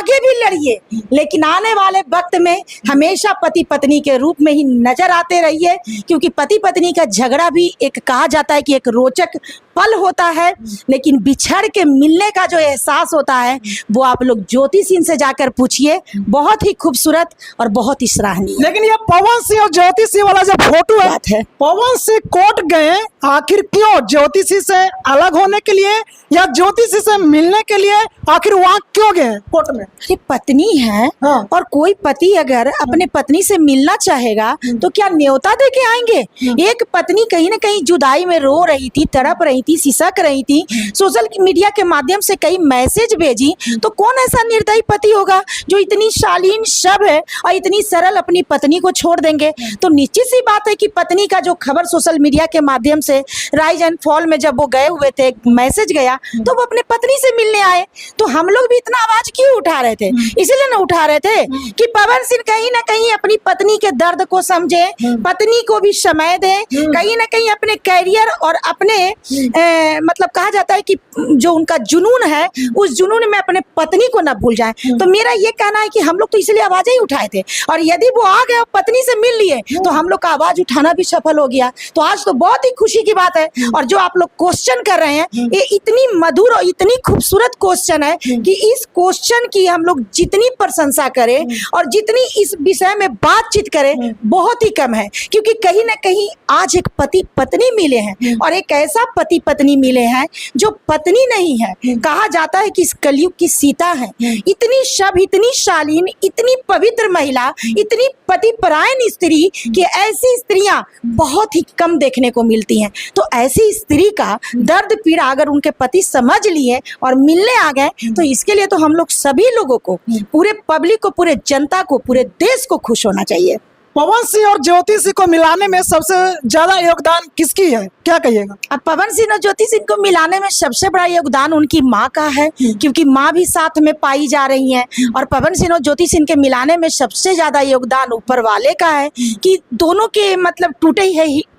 आगे भी लड़िए, लेकिन आने वाले वक्त में हमेशा पति पत्नी के रूप में ही नजर आते रहिए, क्योंकि पति पत्नी का झगड़ा भी एक कहा जाता है कि एक रोचक पल होता है, लेकिन बिछड़ के मिलने का जो एहसास होता है वो आप लोग ज्योतिषी से जाकर पूछिए, बहुत ही खूबसूरत और बहुत ही सराहनीय। लेकिन ये पवन सिंह और ज्योति सिंह वाला जो फोटो है, पवन सिंह कोर्ट गए आखिर क्यों? ज्योतिषी से अलग होने के लिए या ज्योतिषी से मिलने के लिए? आखिर वहाँ क्यों गए कोर्ट में? ये पत्नी है, हाँ। और कोई पति अगर अपने पत्नी से मिलना चाहेगा तो क्या न्योता दे के आएंगे? एक पत्नी कहीं ना कहीं जुदाई में रो रही थी, तड़प रही थी, सिसक रही थी, सोशल मीडिया के माध्यम से कई मैसेज भेजी, तो कौन ऐसा निर्दयी पति होगा जो इतनी शालीन शब है और इतनी सरल अपनी पत्नी को छोड़ देंगे? तो निश्चित सी बात है कि पत्नी का जो खबर सोशल मीडिया के माध्यम से राइज एंड फॉल में जब वो गए हुए थे, मैसेज गया तो वो अपने पत्नी से मिलने आए। तो हम लोग भी इतना आवाज क्यों उठा रहे थे? इसीलिए ना उठा रहे थे कि पवन सिंह कहीं ना कहीं अपनी पत्नी के दर्द को समझे, पत्नी को भी समय दे, कहीं ना कहीं अपने कैरियर और अपने मतलब कहा जाता है कि जो उनका जुनून है उस जुनून में अपने पत्नी को ना भूल जाए। तो मेरा ये कहना है कि हम लोग तो इसलिए आवाज ही उठाए थे, और यदि वो आ गए पत्नी से मिल लिए तो हम लोग का आवाज उठाना भी सफल हो गया। तो आज तो बहुत ही खुशी की बात है। और जो आप लोग क्वेश्चन कर रहे हैं, ये इतनी मधुर और इतनी खूबसूरत क्वेश्चन है कि इस क्वेश्चन की हम लोग जितनी प्रशंसा करें और जितनी इस विषय में बातचीत करें बहुत ही कम है, क्योंकि कहीं ना कहीं आज एक पति पत्नी मिले हैं और एक ऐसा पति पत्नी मिले हैं जो पत्नी नहीं है। कहा जाता है कि इस कलयुग की सीता है, इतनी शब, इतनी शालीन, इतनी पवित्र महिला, इतनी पतिपरायण स्त्री कि ऐसी स्त्रियां बहुत ही कम देखने को मिलती हैं। तो ऐसी स्त्री का दर्द पीड़ा अगर उनके पति समझ लिए और मिलने आ गए तो इसके लिए तो हम लोग सभी लोगों को, पूरे पब्लिक को, पूरे जनता को, पूरे देश को खुश होना चाहिए। पवन सिंह और ज्योति सिंह को मिलाने में सबसे ज्यादा योगदान किसकी है, क्या कहिएगा? अब पवन सिंह और ज्योति सिंह को मिलाने में सबसे बड़ा योगदान उनकी माँ का है, क्योंकि माँ भी साथ में पाई जा रही हैं। और पवन सिंह और ज्योति सिंह के मिलाने में सबसे ज्यादा योगदान ऊपर वाले का है कि दोनों के मतलब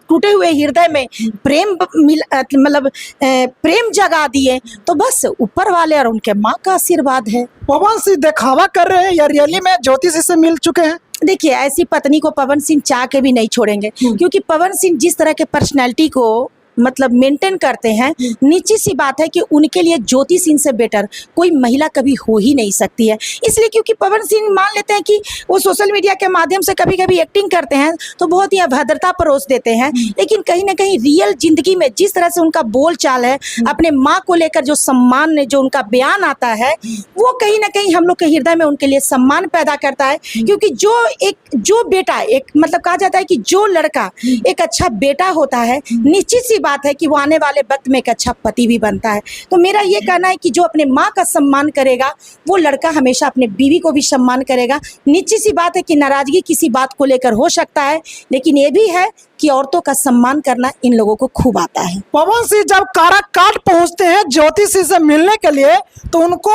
टूटे हुए हृदय में प्रेम मतलब प्रेम जगा दिए। तो बस ऊपर वाले और उनके माँ का आशीर्वाद है। पवन सिंह दिखावा कर रहे हैं या रियली में ज्योति सिंह से मिल चुके हैं? देखिए, ऐसी पत्नी को पवन सिंह चाह के भी नहीं छोड़ेंगे, क्योंकि पवन सिंह जिस तरह के पर्सनैलिटी को मतलब मेंटेन करते हैं, निश्चित सी बात है कि उनके लिए ज्योति सिंह से बेटर कोई महिला कभी हो ही नहीं सकती है। इसलिए क्योंकि पवन सिंह मान लेते हैं कि वो सोशल मीडिया के माध्यम से कभी कभी एक्टिंग करते हैं तो बहुत ही अभद्रता परोस देते हैं, लेकिन कहीं ना कहीं रियल जिंदगी में जिस तरह से उनका बोल चाल है, अपने माँ को लेकर जो सम्मान ने जो उनका बयान आता है, वो कहीं ना कहीं हम लोग के हृदय में उनके लिए सम्मान पैदा करता है। क्योंकि जो बेटा एक मतलब कहा जाता है कि जो लड़का एक अच्छा बेटा होता है, निश्चित सी बात है कि वो आने वाले वक्त में एक अच्छा पति भी बनता है। तो मेरा ये कहना है कि जो अपने माँ का सम्मान करेगा वो लड़का हमेशा अपने बीवी को भी सम्मान करेगा। निश्चित सी बात है कि नाराजगी किसी बात को लेकर हो सकता है, लेकिन ये भी है कि औरतों का सम्मान करना इन लोगों को खूब आता है। पवन सिंह जब काराकाट पहुंचते हैं ज्योति सिंह से मिलने के लिए तो उनको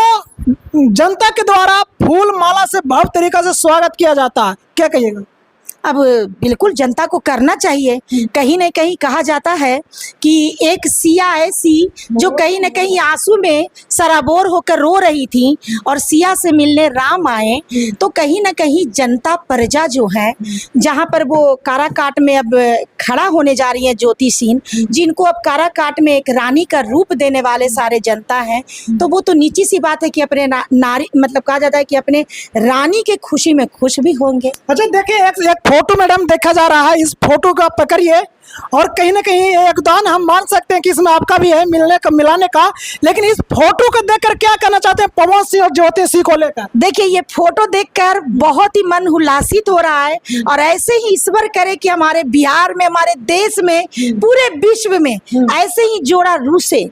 जनता के द्वारा फूल माला से भव्य तरीका से स्वागत किया जाता है, क्या कहिएगा? अब बिल्कुल जनता को करना चाहिए। कहीं न कहीं कहा जाता है कि एक सिया ऐसी जो कहीं न कहीं आंसू में सराबोर होकर रो रही थी और सिया से मिलने राम आए, तो कहीं न कहीं जनता प्रजा जो है, जहाँ पर वो काराकाट में अब खड़ा होने जा रही है ज्योति सिंह, जिनको अब काराकाट में एक रानी का रूप देने वाले सारे जनता हैं, तो वो तो निश्चित सी बात है कि अपने नारी मतलब कहा जाता है कि अपने रानी के खुशी में खुश भी होंगे। अच्छा देखिए, एक फोटो मैडम देखा जा रहा है, इस फोटो का पकड़िए और कहीं ना कहीं योगदान हम मान सकते हैं कि इसमें आपका भी है मिलाने का। लेकिन इस फोटो को देखकर क्या कहना चाहते हैं पवन सिंह और ज्योति सिंह को लेकर? देखिए, ये फोटो देखकर बहुत ही मन उल्लासित हो रहा है और ऐसे ही ईश्वर करे कि हमारे बिहार में, हमारे देश में, पूरे विश्व में ऐसे ही जोड़ा रूसे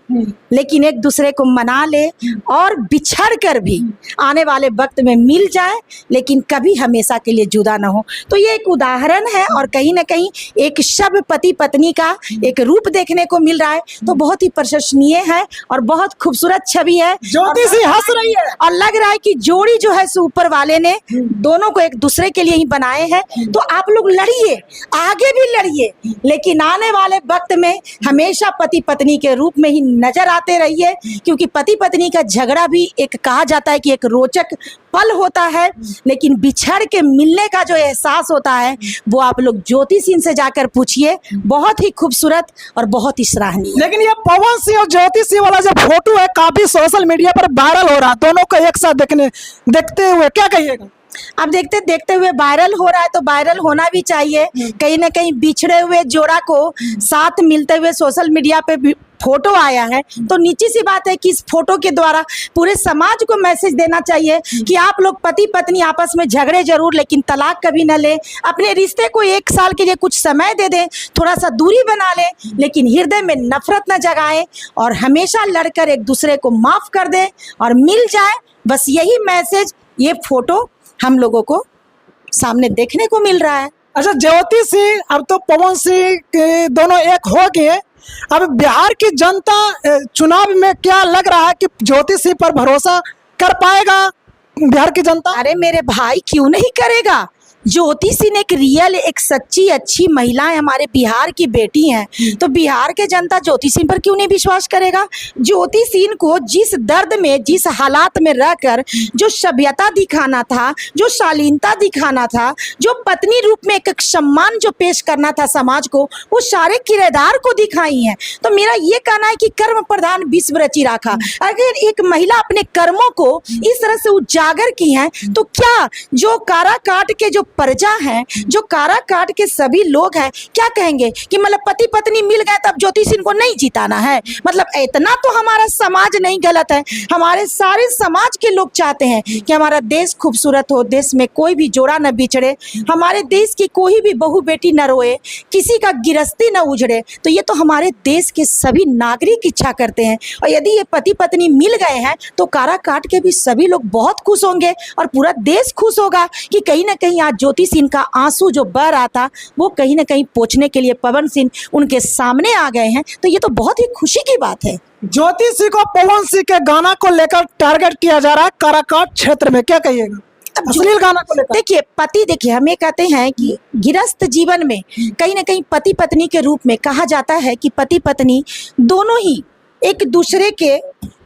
लेकिन एक दूसरे को मना ले और बिछड़ कर भी आने वाले वक्त में मिल जाए, लेकिन कभी हमेशा के लिए जुदा ना हो। तो ये एक उदाहरण है और कहीं ना कहीं एक शब पति पत्नी का एक रूप देखने को मिल रहा है, तो बहुत ही प्रशंसनीय है और बहुत खूबसूरत छवि है। ज्योति सिंह हंस रही है और लग रहा है कि जोड़ी जो है सो ऊपर वाले ने दोनों को एक दूसरे के लिए ही बनाए हैं। तो आप लोग लड़िए, आगे भी लड़िए, लेकिन आने वाले वक्त में हमेशा पति पत्नी के रूप में ही नजर आते रहिए, क्योंकि पति पत्नी का झगड़ा भी एक कहा जाता है कि एक रोचक पल होता है, लेकिन बिछड़ के मिलने का जो एहसास होता है वो आप लोग ज्योति सिंह से जाकर पूछिए। बहुत ही खूबसूरत और बहुत ही सराहनीय। लेकिन ये पवन सिंह और ज्योति सिंह वाला जो फोटो है काफी सोशल मीडिया पर वायरल हो रहा है, दोनों को एक साथ देखते हुए क्या कहिएगा? अब देखते देखते हुए वायरल हो रहा है तो वायरल होना भी चाहिए। कहीं ना कहीं बिछड़े हुए जोड़ा को साथ मिलते हुए सोशल मीडिया पे फोटो आया है, तो नीची सी बात है कि इस फोटो के द्वारा पूरे समाज को मैसेज देना चाहिए कि आप लोग पति पत्नी आपस में झगड़े जरूर, लेकिन तलाक कभी न लें। अपने रिश्ते को 1 साल के लिए कुछ समय दे दें, थोड़ा सा दूरी बना लें, लेकिन हृदय में नफरत न जगाएं और हमेशा लड़कर एक दूसरे को माफ कर दें और मिल जाए। बस यही मैसेज ये फोटो हम लोगों को सामने देखने को मिल रहा है। अच्छा, ज्योति सिंह अब तो पवन सिंह के दोनों एक हो गए, अब बिहार की जनता चुनाव में क्या लग रहा है कि ज्योति सिंह पर भरोसा कर पाएगा बिहार की जनता? अरे मेरे भाई, क्यों नहीं करेगा। ज्योति सिंह एक रियल, एक सच्ची अच्छी महिला है, हमारे बिहार की बेटी हैं, तो बिहार के जनता ज्योति सिंह पर क्यों नहीं विश्वास करेगा। ज्योति सिंह को जिस दर्द में, जिस हालात में रहकर जो सभ्यता दिखाना था, जो शालीनता दिखाना था, जो पत्नी रूप में एक सम्मान जो पेश करना था समाज को, वो सारे किरदार को दिखाई हैं। तो मेरा ये कहना है कि कर्म प्रधान विश्व रची राखा। अगर एक महिला अपने कर्मों को इस तरह से उजागर की है, तो क्या जो काराकाट के जो प्रजा है, जो काराकाट के सभी लोग हैं, क्या कहेंगे कि मतलब पति पत्नी मिल गए तब ज्योति सिंह को नहीं जिताना है। मतलब इतना तो हमारा समाज नहीं गलत है। हमारे सारे समाज के लोग चाहते हैं कि हमारा देश खूबसूरत हो, देश में कोई भी जोड़ा न बिछड़े, हमारे देश की कोई भी बहू बेटी न रोए, किसी का गिरस्ती न उजड़े। तो ये तो हमारे देश के सभी नागरिक इच्छा करते हैं। और यदि ये पति पत्नी मिल गए हैं तो काराकाट के भी सभी लोग बहुत खुश होंगे और पूरा देश खुश होगा कि कहीं ना कहीं आज ज्योति सिंह का आंसू जो बह रहा था वो कहीं ना कहीं पोंछने के लिए पवन सिंह उनके सामने आ गए हैं। तो ये तो बहुत ही खुशी की बात है। ज्योति सिंह को पवन सिंह के गाना को लेकर टारगेट किया जा रहा है काराकाट क्षेत्र में, क्या कहिएगा अश्लील गाना को लेकर? देखिए हमें कहते हैं कि गृहस्थ जीवन में कहीं ना कहीं पति पत्नी के रूप में कहा जाता है कि पति पत्नी दोनों ही एक दूसरे के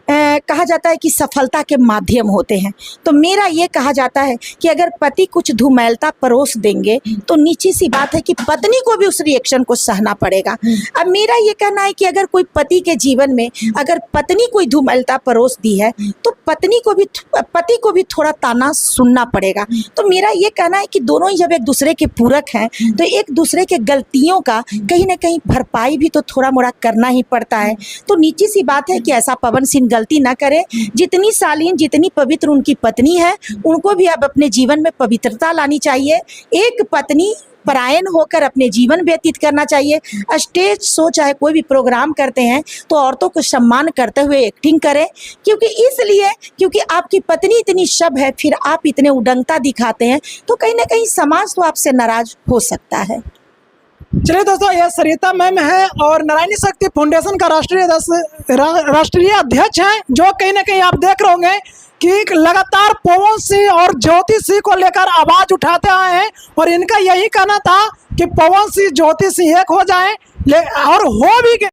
कहा जाता है कि सफलता के माध्यम होते हैं। तो मेरा ये कहा जाता है कि अगर पति कुछ धूमेलता परोस देंगे तो नीची सी बात है कि पत्नी को भी उस रिएक्शन को सहना पड़ेगा। अब मेरा ये कहना है कि अगर कोई पति के जीवन में अगर पत्नी कोई धूमेलता परोस दी है तो पति को भी थोड़ा ताना सुनना पड़ेगा। तो मेरा ये कहना है कि दोनों ही जब एक दूसरे के पूरक हैं तो एक दूसरे के गलतियों का कहीं ना कहीं भरपाई भी तो थोड़ा मोड़ा करना ही पड़ता है। तो नीची सी बात है कि ऐसा पवन सिंह गलती ना करे। जितनी शालीन, जितनी पवित्र उनकी पत्नी है, उनको भी अब अपने जीवन में पवित्रता लानी चाहिए। एक पत्नी परायण होकर अपने जीवन व्यतीत करना चाहिए। स्टेज शो चाहे कोई भी प्रोग्राम करते हैं तो औरतों को सम्मान करते हुए एक्टिंग करें, क्योंकि आपकी पत्नी इतनी शब है, फिर आप इतने उडंगता दिखाते हैं तो कहीं ना कहीं समाज तो आपसे नाराज हो सकता है। चलिए दोस्तों, यह सरिता मैम है और नारायणी शक्ति फाउंडेशन का राष्ट्रीय अध्यक्ष हैं, जो कहीं ना कहीं आप देख रहे होंगे कि लगातार पवन सिंह और ज्योति सिंह को लेकर आवाज उठाते आए हैं और इनका यही कहना था कि पवन सिंह ज्योति सिंह एक हो जाएं और हो भी गए।